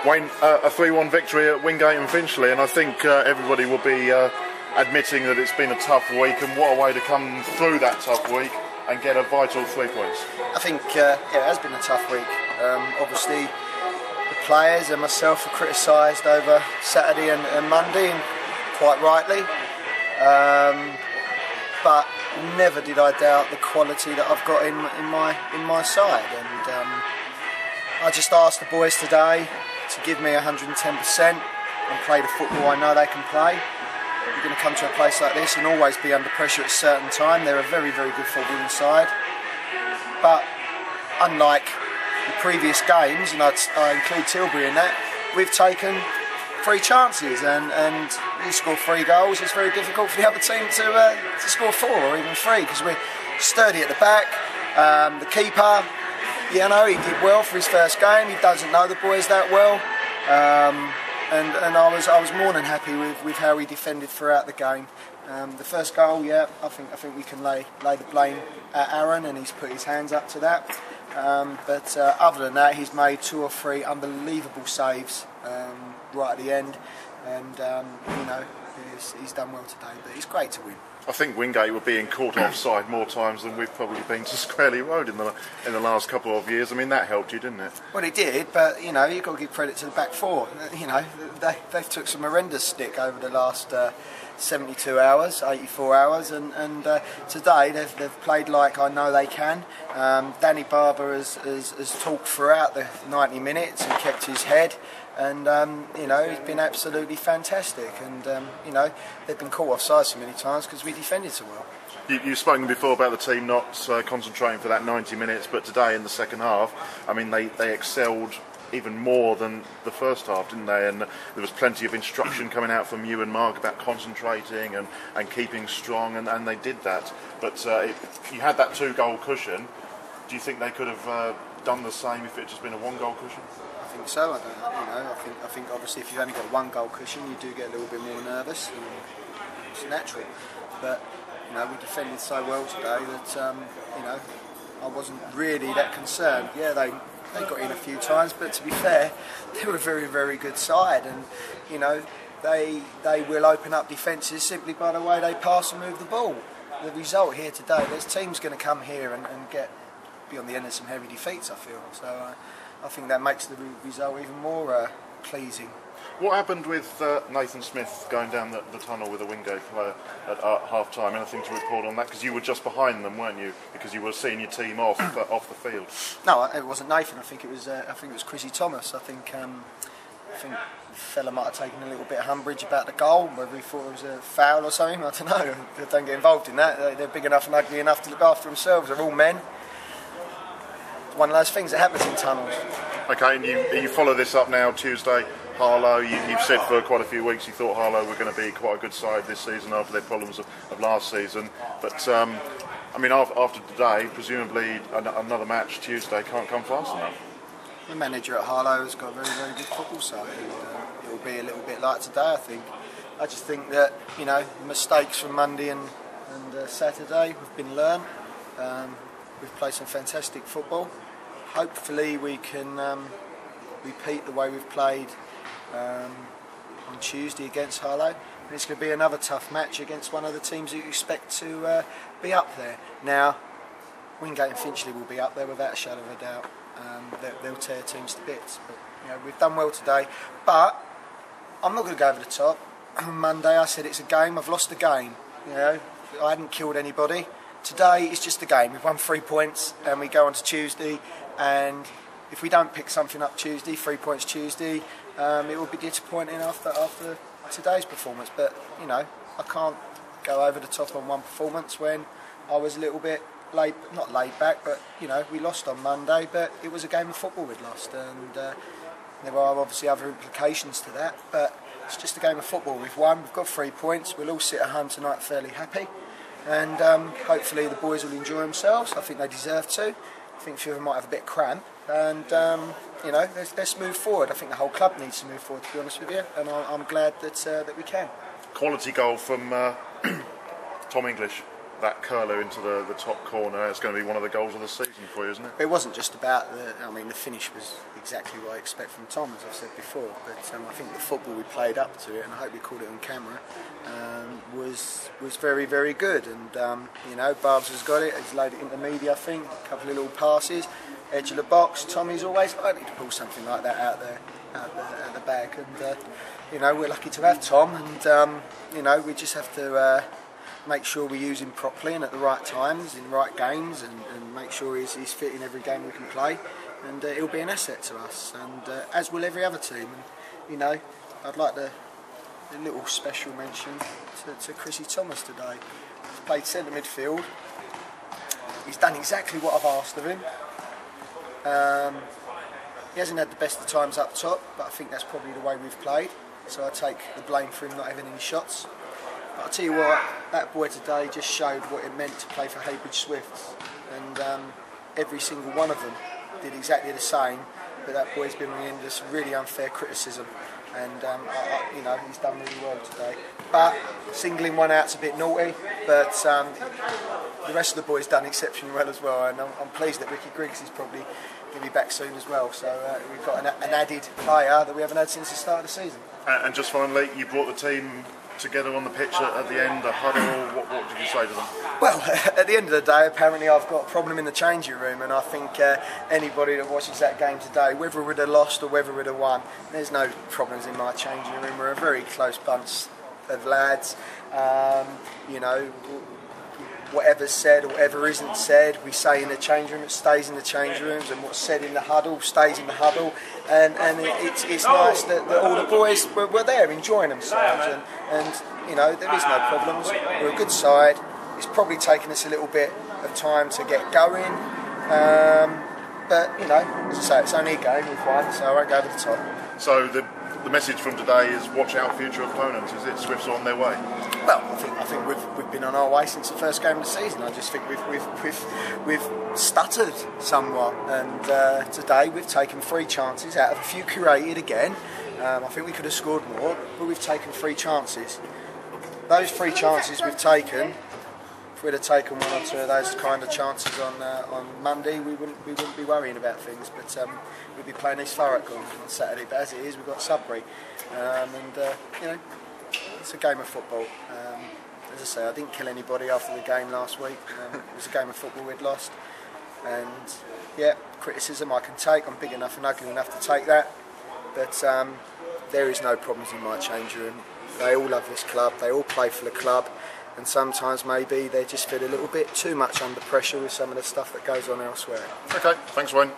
Wayne, a 3-1 victory at Wingate and Finchley, and I think everybody will be admitting that it's been a tough week, and what a way to come through that tough week and get a vital 3 points. I think it has been a tough week. Obviously, the players and myself were criticised over Saturday and Monday, and quite rightly. But never did I doubt the quality that I've got in my side, and I just asked the boys today to give me 110% and play the football I know they can play. You're going to come to a place like this and always be under pressure at a certain time. They're a very, very good footballing side. But unlike the previous games, and I include Tilbury in that, we've taken 3 chances and you score 3 goals. It's very difficult for the other team to score 4 or even 3, because we're sturdy at the back. The keeper, you know, he did well for his first game. He doesn't know the boys that well. And I was more than happy with how he defended throughout the game. The first goal, yeah, I think we can lay the blame at Aaron, and he's put his hands up to that. But other than that, he's made 2 or 3 unbelievable saves right at the end, and you know, he's done well today. But it's great to win. I think Wingate were being caught offside more times than we've probably been to Squarely Road in the last couple of years. I mean, that helped you, didn't it? Well, it did, but you know, you've got to give credit to the back 4. You know, they've took some horrendous stick over the last 72 hours, 84 hours, and today they've played like I know they can. Danny Barber has talked throughout the 90 minutes and kept his head. And you know, he's been absolutely fantastic, and you know, they've been caught offside so many times because we defended so well. You've spoken before about the team not concentrating for that 90 minutes, but today in the second half, I mean, they excelled even more than the first half, didn't they? And there was plenty of instruction coming out from you and Mark about concentrating and keeping strong, and they did that. But if you had that 2-goal cushion, do you think they could have done the same if it had just been a 1-goal cushion? I think so. I think obviously if you've only got 1 goal cushion, you do get a little bit more nervous, and it's natural. But you know, we defended so well today that you know, I wasn't really that concerned. Yeah, they got in a few times, but to be fair, they were a very, very good side, and you know, they will open up defences simply by the way they pass and move the ball. The result here today, there's teams going to come here and be on the end of some heavy defeats, I feel. So I think that makes the result even more pleasing. What happened with Nathan Smith going down the tunnel with a Wingate player at half-time? Anything to report on that? Because you were just behind them, weren't you? Because you were seeing your team off the field. No, it wasn't Nathan. I think it was Chrissy Thomas. I think the fella might have taken a little bit of umbrage about the goal, whether he thought it was a foul or something. I don't know. They don't get involved in that. They're big enough and ugly enough to look after themselves. They're all men. One of those things that happens in tunnels. Okay, and you follow this up now, Tuesday, Harlow. You've said for quite a few weeks you thought Harlow were going to be quite a good side this season after their problems of last season. But, I mean, after today, presumably another match Tuesday can't come fast enough. The manager at Harlow has got a very, very good football side. It will be a little bit like today, I think. I just think that, you know, mistakes from Monday and Saturday have been learned. We've played some fantastic football. Hopefully we can repeat the way we've played on Tuesday against Harlow. And it's going to be another tough match against one of the teams that you expect to be up there. Now, Wingate and Finchley will be up there without a shadow of a doubt. They'll tear teams to bits. But you know, we've done well today. But I'm not going to go over the top. On Monday I said it's a game. I've lost a game. You know, I hadn't killed anybody. Today it's just a game. We've won 3 points and we go on to Tuesday, and if we don't pick something up Tuesday, 3 points Tuesday, it will be disappointing after today's performance. But you know, I can't go over the top on one performance when I was a little bit not laid back, but you know, we lost on Monday, but it was a game of football we'd lost, and there are obviously other implications to that, but it's just a game of football. We've won, we've got 3 points, we'll all sit at home tonight fairly happy, and hopefully the boys will enjoy themselves. I think they deserve to. I think a few of them might have a bit of cramp, and you know, let's move forward. I think the whole club needs to move forward, to be honest with you, and I'm glad that we can. Quality goal from Tom English. that curler into the top corner. It's going to be one of the goals of the season for you, isn't it? It wasn't just about the finish was exactly what I expect from Tom, as I've said before, but I think the football we played up to it, and I hope we caught it on camera, was very, very good. And you know, Barbs has got it, he's laid it into media, I think, a couple of little passes, edge of the box. Tommy's always likely to pull something like that out the bag, and you know, we're lucky to have Tom, and you know, we just have to make sure we use him properly and at the right times in right games, and make sure he's fit in every game we can play, and he'll be an asset to us, and as will every other team. And you know, I'd like a little special mention to Chrissy Thomas today. He's played centre midfield. He's done exactly what I've asked of him. He hasn't had the best of times up top, but I think that's probably the way we've played, so I take the blame for him not having any shots. But I'll tell you what, that boy today just showed what it meant to play for Heybridge Swifts, and every single one of them did exactly the same, but that boy's been in this really unfair criticism, and you know, he's done really well today. But singling one out's a bit naughty, but the rest of the boys done exceptionally well as well, and I'm pleased that Ricky Griggs is probably going to be back soon as well, so we've got an added player that we haven't had since the start of the season. And just finally, you brought the team together on the pitch at the end, a huddle. What did you say to them? Well, at the end of the day, apparently I've got a problem in the changing room, and I think anybody that watches that game today, whether we'd have lost or whether we'd have won, there's no problems in my changing room. We're a very close bunch of lads. You know, whatever's said or whatever isn't said, we say in the changing room, it stays in the changing rooms, and what's said in the huddle stays in the huddle, and it's nice that all the boys were there enjoying themselves, and you know, there is no problems. We're a good side. It's probably taken us a little bit of time to get going, but you know, as I say, it's only a game, we've won, so I won't go over the top. So the message from today is watch out future opponents. Is it Swifts on their way? Well, I think we've been on our way since the first game of the season. I just think we've stuttered somewhat, and today we've taken 3 chances out of a few created again. I think we could have scored more, but we've taken 3 chances. Those 3 chances we've taken, if we'd have taken 1 or 2 of those kind of chances on Monday, we wouldn't be worrying about things. But we'd be playing East Thurrock on Saturday. But as it is, we've got Sudbury, and you know, it's a game of football. As I say, I didn't kill anybody after the game last week. It was a game of football we'd lost, and yeah, criticism I can take. I'm big enough and ugly enough to take that. But there is no problems in my change room. They all love this club. They all play for the club. And sometimes maybe they just feel a little bit too much under pressure with some of the stuff that goes on elsewhere. Okay, thanks Wayne.